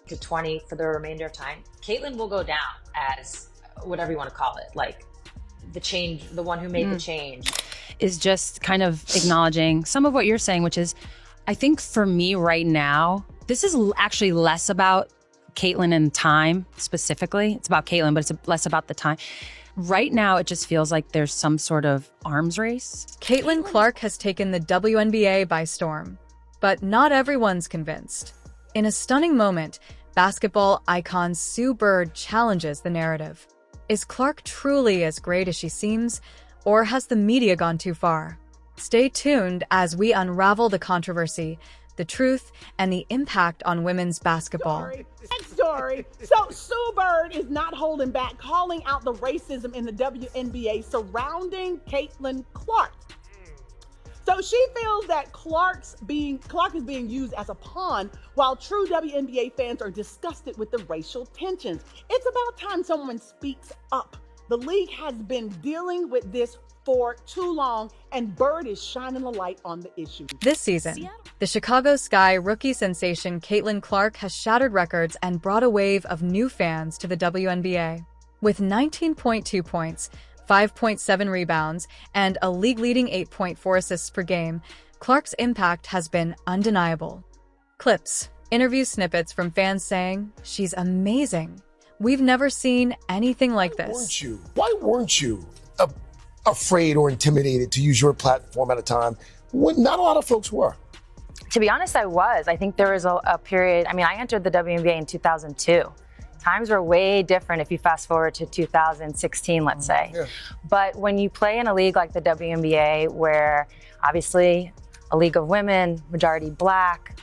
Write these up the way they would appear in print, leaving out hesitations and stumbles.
to 20 for the remainder of time, Caitlin will go down as whatever you want to call it, like the change, the one who made the change. Is just kind of acknowledging some of what you're saying, which is, I think for me right now, this is actually less about Caitlin and time specifically. It's about Caitlin, but it's less about the time. Right now, it just feels like there's some sort of arms race. Caitlin Clark has taken the WNBA by storm, but not everyone's convinced. In a stunning moment, basketball icon Sue Bird challenges the narrative. Is Clark truly as great as she seems, or has the media gone too far? Stay tuned as we unravel the controversy, the truth, and the impact on women's basketball. Next story. So Sue Bird is not holding back, calling out the racism in the WNBA surrounding Caitlin Clark. So she feels that Clark is being used as a pawn, while true WNBA fans are disgusted with the racial tensions. It's about time someone speaks up. The league has been dealing with this for too long, and Bird is shining a light on the issue. This season, the Chicago Sky rookie sensation Caitlin Clark has shattered records and brought a wave of new fans to the WNBA. With 19.2 points, 5.7 rebounds, and a league-leading 8.4 assists per game, Clark's impact has been undeniable. Clips, interview snippets from fans saying, "She's amazing. We've never seen anything like this." Why weren't you afraid or intimidated to use your platform at a time when not a lot of folks were? To be honest, I was. I think there was a period, I mean, I entered the WNBA in 2002. Times were way different if you fast forward to 2016, let's say. Yeah. But when you play in a league like the WNBA, where obviously a league of women, majority Black,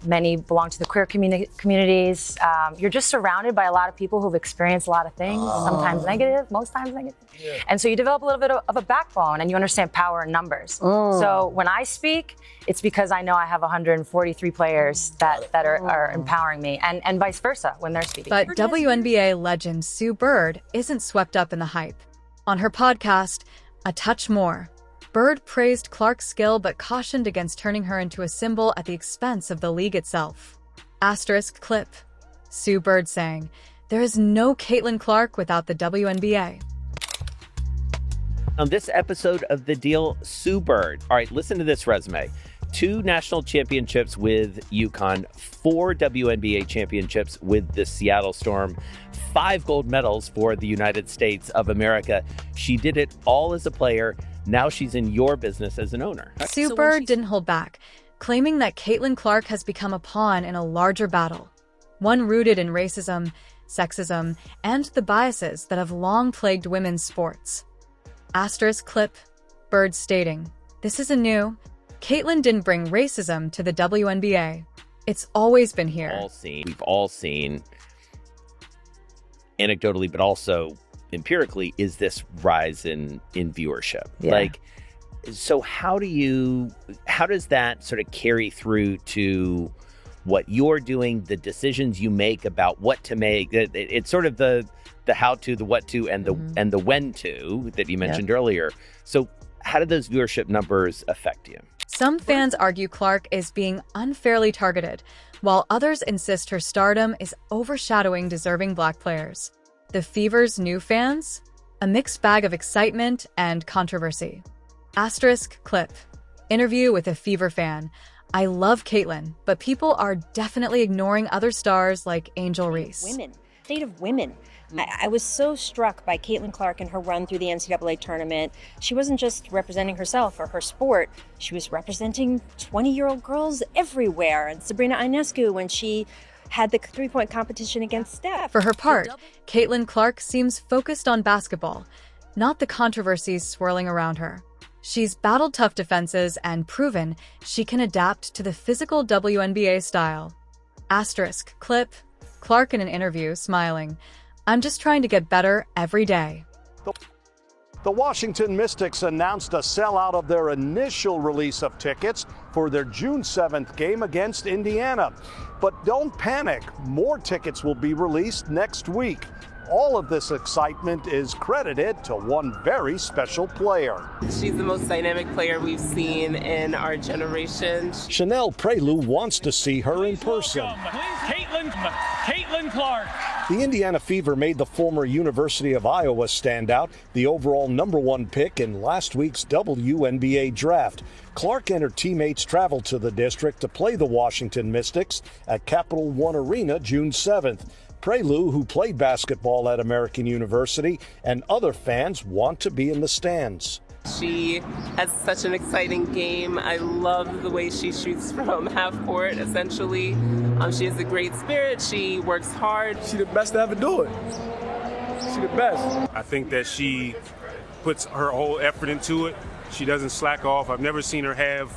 many belong to the queer communities, you're just surrounded by a lot of people who've experienced a lot of things, sometimes negative, most times negative. Yeah. And so you develop a little bit of a backbone and you understand power in numbers. So when I speak, it's because I know I have 143 players that are empowering me, and vice versa when they're speaking. But WNBA legend Sue Bird isn't swept up in the hype. On her podcast, A Touch More, Bird praised Clark's skill but cautioned against turning her into a symbol at the expense of the league itself. Asterisk clip. Sue Bird saying, "There is no Caitlin Clark without the WNBA." On this episode of The Deal, Sue Bird. All right, listen to this resume. 2 national championships with UConn, 4 WNBA championships with the Seattle Storm, 5 gold medals for the United States of America. She did it all as a player. Now she's in your business as an owner. Sue Bird didn't hold back, claiming that Caitlin Clark has become a pawn in a larger battle, one rooted in racism, sexism, and the biases that have long plagued women's sports. Asterisk clip, Bird stating, "This isn't new. Caitlin didn't bring racism to the WNBA. It's always been here." We've all seen, anecdotally, but also empirically, is this rise in viewership. Yeah. Like, so how does that sort of carry through to what you're doing, the decisions you make about what to make? It's sort of the how to, the what to, and the when to that you mentioned earlier. So how do those viewership numbers affect you? Some fans argue Clark is being unfairly targeted, while others insist her stardom is overshadowing deserving Black players. The Fever's new fans? A mixed bag of excitement and controversy. Asterisk clip. Interview with a Fever fan. "I love Caitlin, but people are definitely ignoring other stars like Angel Reese." State of women. I was so struck by Caitlin Clark and her run through the NCAA tournament. She wasn't just representing herself or her sport. She was representing 20-year-old girls everywhere. And Sabrina Ionescu when she had the three-point competition against Steph. For her part, Caitlin Clark seems focused on basketball, not the controversies swirling around her. She's battled tough defenses and proven she can adapt to the physical WNBA style. Asterisk clip. Clark in an interview, smiling, "I'm just trying to get better every day." The Washington Mystics announced a sellout of their initial release of tickets for their June 7th game against Indiana. But don't panic, more tickets will be released next week. All of this excitement is credited to one very special player. She's the most dynamic player we've seen in our generation. Chanel Prelude wants to see her in person. Caitlin Caitlin Clark. The Indiana Fever made the former University of Iowa standout, the overall #1 pick in last week's WNBA draft. Clark and her teammates traveled to the district to play the Washington Mystics at Capital One Arena June 7th. Prelu, who played basketball at American University, and other fans want to be in the stands. She has such an exciting game. I love the way she shoots from half court, essentially. She has a great spirit. She works hard. She's the best to ever do it. She's the best. I think that she puts her whole effort into it. She doesn't slack off. I've never seen her have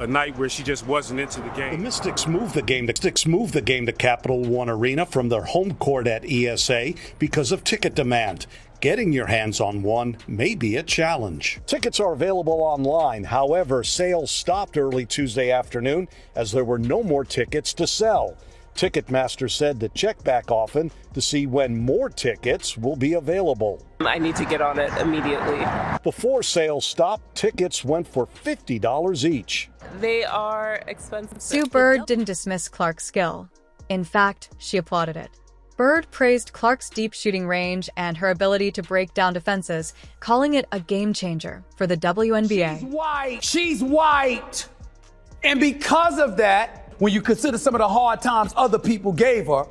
a night where she just wasn't into the game. The Mystics moved the game to Capital One Arena from their home court at ESA because of ticket demand. Getting your hands on one may be a challenge. Tickets are available online. However, sales stopped early Tuesday afternoon as there were no more tickets to sell. Ticketmaster said to check back often to see when more tickets will be available. I need to get on it immediately. Before sales stopped, tickets went for $50 each. They are expensive. Sue Bird didn't dismiss Clark's skill. In fact, she applauded it. Bird praised Clark's deep shooting range and her ability to break down defenses, calling it a game changer for the WNBA. She's white. And because of that, when you consider some of the hard times other people gave her,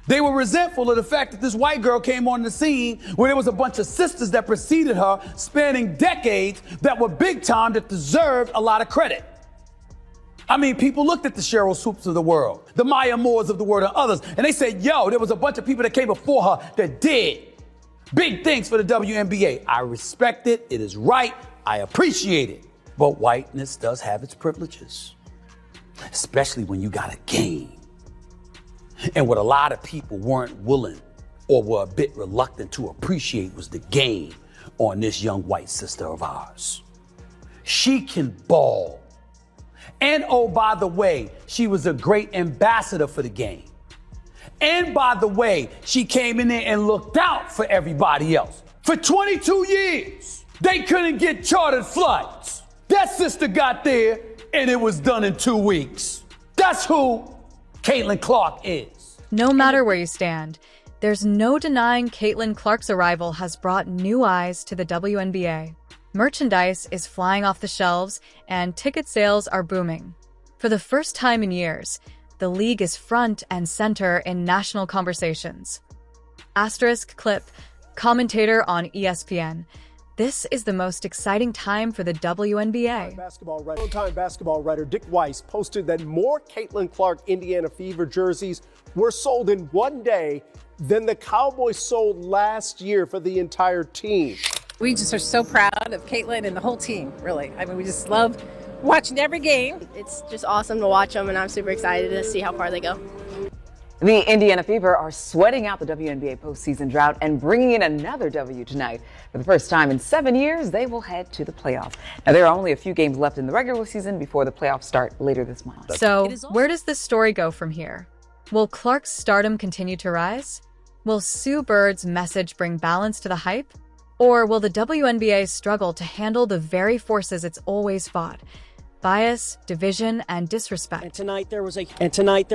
they were resentful of the fact that this white girl came on the scene where there was a bunch of sisters that preceded her, spanning decades, that were big time, that deserved a lot of credit. I mean, people looked at the Cheryl Swoops of the world, the Maya Moores of the world, and others, and they said, yo, there was a bunch of people that came before her that did big things for the WNBA. I respect it. It is right. I appreciate it. But whiteness does have its privileges, especially when you got a game. And what a lot of people weren't willing or were a bit reluctant to appreciate was the game on this young white sister of ours. She can ball. And oh, by the way, she was a great ambassador for the game. And by the way, she came in there and looked out for everybody else. For 22 years, they couldn't get chartered flights. That sister got there and it was done in 2 weeks. That's who Caitlin Clark is. No matter where you stand, there's no denying Caitlin Clark's arrival has brought new eyes to the WNBA. Merchandise is flying off the shelves, and ticket sales are booming. For the first time in years, the league is front and center in national conversations. Asterisk clip, commentator on ESPN. This is the most exciting time for the WNBA. Longtime basketball writer Dick Weiss posted that more Caitlin Clark Indiana Fever jerseys were sold in one day than the Cowboys sold last year for the entire team. We just are so proud of Caitlin and the whole team, really. I mean, we just love watching every game. It's just awesome to watch them, and I'm super excited to see how far they go. The Indiana Fever are sweating out the WNBA postseason drought and bringing in another W tonight. For the first time in 7 years, they will head to the playoffs. Now, there are only a few games left in the regular season before the playoffs start later this month. So, where does this story go from here? Will Clark's stardom continue to rise? Will Sue Bird's message bring balance to the hype? Or will the WNBA struggle to handle the very forces it's always fought? Bias, division, and disrespect. And tonight there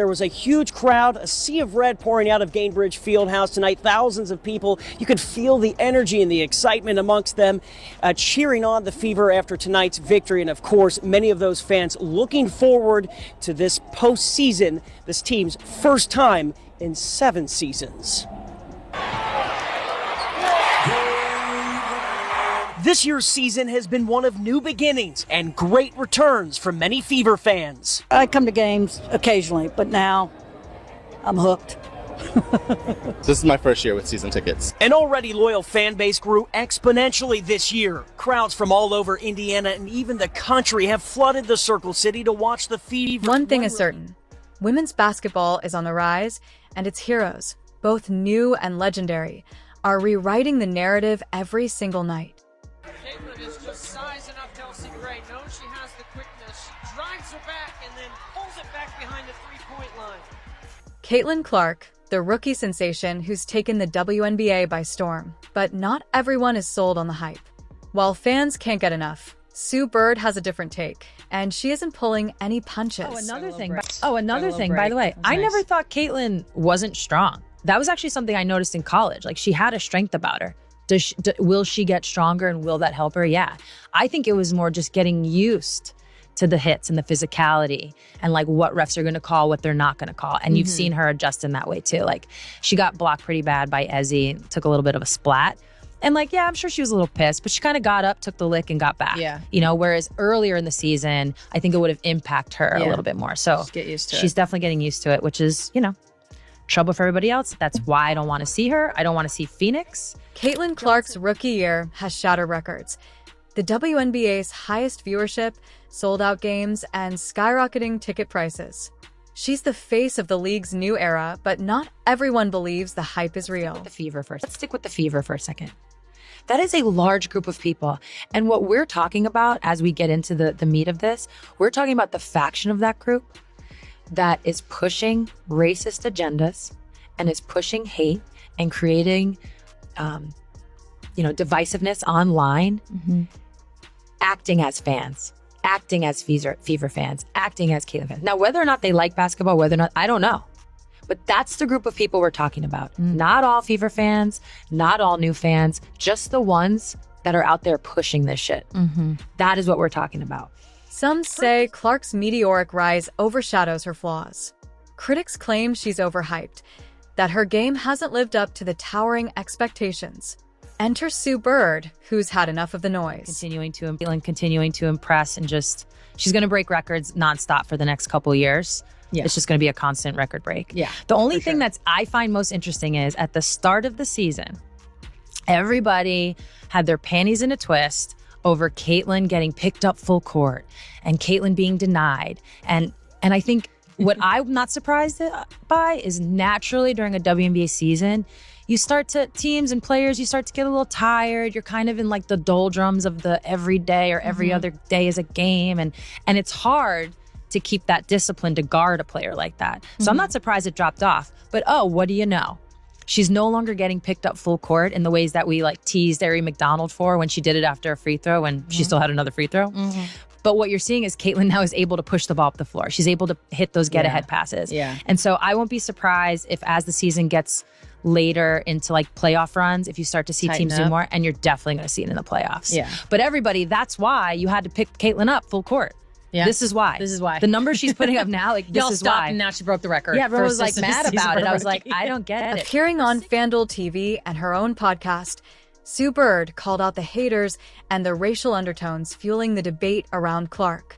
was a huge crowd, a sea of red pouring out of Gainbridge Fieldhouse tonight. Thousands of people. You could feel the energy and the excitement amongst them, cheering on the Fever after tonight's victory. And of course, many of those fans looking forward to this postseason, this team's first time in 7 seasons. This year's season has been one of new beginnings and great returns for many Fever fans. I come to games occasionally, but now I'm hooked. This is my first year with season tickets. An already loyal fan base grew exponentially this year. Crowds from all over Indiana and even the country have flooded the Circle City to watch the Fever. One thing is certain. Women's basketball is on the rise, and its heroes, both new and legendary, are rewriting the narrative every single night. Caitlin is just size enough to Elsie Gray. Knows she has the quickness. She drives her back and then pulls it back behind the three-point line. Caitlin Clark, the rookie sensation who's taken the WNBA by storm. But not everyone is sold on the hype. While fans can't get enough, Sue Bird has a different take, and she isn't pulling any punches. Another thing, by the way, I never thought Caitlin wasn't strong. That was actually something I noticed in college. Like, she had a strength about her. Will she get stronger, and will that help her? Yeah. I think it was more just getting used to the hits and the physicality and like what refs are going to call, what they're not going to call. And you've seen her adjust in that way too. Like, she got blocked pretty bad by Ezzy, took a little bit of a splat. And like, yeah, I'm sure she was a little pissed, but she kind of got up, took the lick, and got back. Yeah. You know, whereas earlier in the season, I think it would have impacted her a little bit more. So Just get used to she's it. definitely getting used to it, which is, you know, trouble for everybody else. That's why I don't want to see her. I don't want to see Phoenix. Caitlin Clark's rookie year has shattered records. The WNBA's highest viewership, sold-out games, and skyrocketing ticket prices. She's the face of the league's new era, but not everyone believes the hype is real. The Fever first. Let's stick with the Fever for a second. That is a large group of people. And what we're talking about as we get into the meat of this, we're talking about the faction of that group that is pushing racist agendas and is pushing hate and creating, divisiveness online, acting as fans, acting as Fever fans, acting as Caitlin fans. Now, whether or not they like basketball, whether or not, I don't know. But that's the group of people we're talking about. Not all Fever fans, not all new fans, just the ones that are out there pushing this shit. That is what we're talking about. Some say Clark's meteoric rise overshadows her flaws. Critics claim she's overhyped, that her game hasn't lived up to the towering expectations. Enter Sue Bird, who's had enough of the noise. Continuing to impress, and just, she's going to break records nonstop for the next couple years. Yeah. It's just going to be a constant record break. Yeah, The only thing that's I find most interesting is at the start of the season, everybody had their panties in a twist over Caitlin getting picked up full court and Caitlin being denied. And I think what I'm not surprised by is naturally during a WNBA season, teams and players, you start to get a little tired. You're kind of in like the doldrums of the every day or every other day is a game. And it's hard to keep that discipline to guard a player like that. So I'm not surprised it dropped off. But what do you know? She's no longer getting picked up full court in the ways that we like teased Ari McDonald for when she did it after a free throw when she still had another free throw. But what you're seeing is Caitlin now is able to push the ball up the floor. She's able to hit those get-ahead passes. Yeah. And so I won't be surprised if as the season gets later into like playoff runs, if you start to see Tighten teams do up. more, and you're definitely going to see it in the playoffs. Yeah. But everybody, that's why you had to pick Caitlin up full court. Yeah. This is why. The numbers she's putting up now, like, this Y'all is stopped why. And now she broke the record. Yeah, everyone for was like assistant mad season about it. I was rookie. like, I don't get it. Appearing on FanDuel TV and her own podcast, Sue Bird called out the haters and the racial undertones fueling the debate around Clark.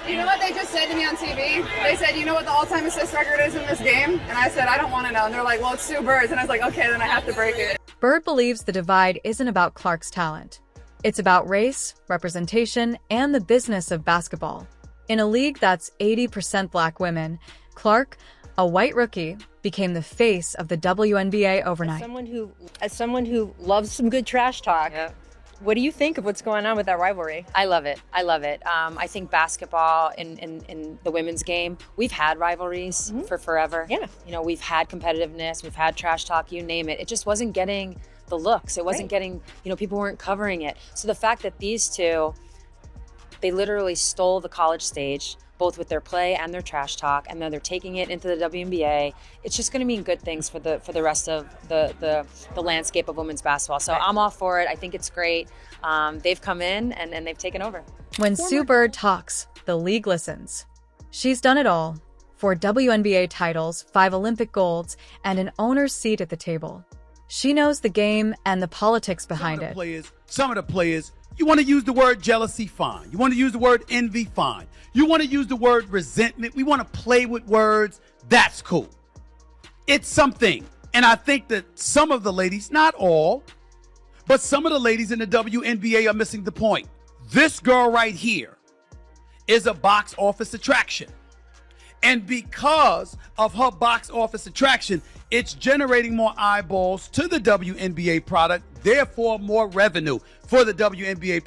You know what they just said to me on TV? They said, you know what the all-time assist record is in this game? And I said, I don't want to know. And they're like, well, it's Sue Bird's. And I was like, okay, then I have to break it. Bird believes the divide isn't about Clark's talent. It's about race, representation, and the business of basketball. In a league that's 80% Black women, Clark, a white rookie, became the face of the WNBA overnight. As someone who loves some good trash talk, what do you think of what's going on with that rivalry? I love it. I think basketball in the women's game, we've had rivalries for forever. Yeah. You know, we've had competitiveness, we've had trash talk, you name it. It just wasn't getting the looks. It wasn't getting, people weren't covering it. So the fact that these two, they literally stole the college stage, both with their play and their trash talk, and then they're taking it into the WNBA. It's just going to mean good things for the rest of the landscape of women's basketball. So I'm all for it. I think it's great. They've come in and they've taken over. When Sue Bird talks, the league listens. She's done it all. 4 WNBA titles, 5 Olympic golds, and an owner's seat at the table. She knows the game and the politics behind it. Some of the players, you want to use the word jealousy, fine. You want to use the word envy, fine. You want to use the word resentment. We want to play with words. That's cool. It's something. And I think that some of the ladies, not all, but some of the ladies in the WNBA are missing the point. This girl right here is a box office attraction. And because of her box office attraction, it's generating more eyeballs to the WNBA product, therefore more revenue for the WNBA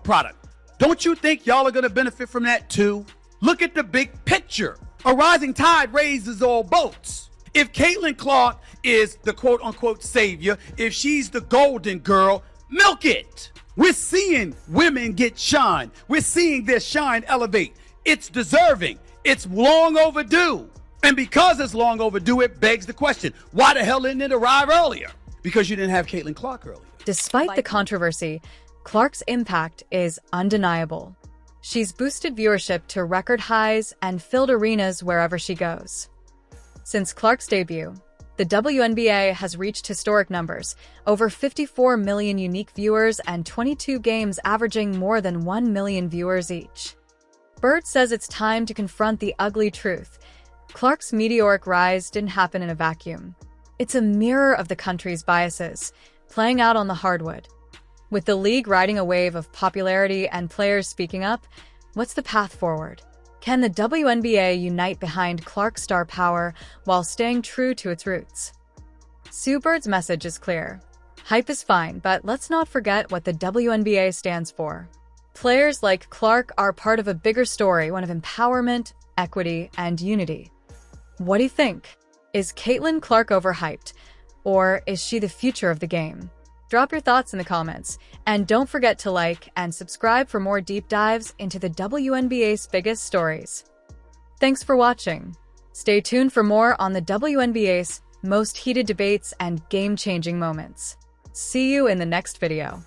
product. Don't you think y'all are going to benefit from that too? Look at the big picture. A rising tide raises all boats. If Caitlin Clark is the quote-unquote savior, if she's the golden girl, milk it. We're seeing women get shine. We're seeing their shine elevate. It's deserving. It's long overdue. And because it's long overdue, it begs the question, why the hell didn't it arrive earlier? Because you didn't have Caitlin Clark earlier. Despite the controversy, Clark's impact is undeniable. She's boosted viewership to record highs and filled arenas wherever she goes. Since Clark's debut, the WNBA has reached historic numbers, over 54 million unique viewers and 22 games averaging more than 1 million viewers each. Bird says it's time to confront the ugly truth. Clark's meteoric rise didn't happen in a vacuum. It's a mirror of the country's biases, playing out on the hardwood. With the league riding a wave of popularity and players speaking up, what's the path forward? Can the WNBA unite behind Clark's star power while staying true to its roots? Sue Bird's message is clear. Hype is fine, but let's not forget what the WNBA stands for. Players like Clark are part of a bigger story, one of empowerment, equity, and unity. What do you think? Is Caitlin Clark overhyped, or is she the future of the game? Drop your thoughts in the comments, and don't forget to like and subscribe for more deep dives into the WNBA's biggest stories. Thanks for watching. Stay tuned for more on the WNBA's most heated debates and game-changing moments. See you in the next video.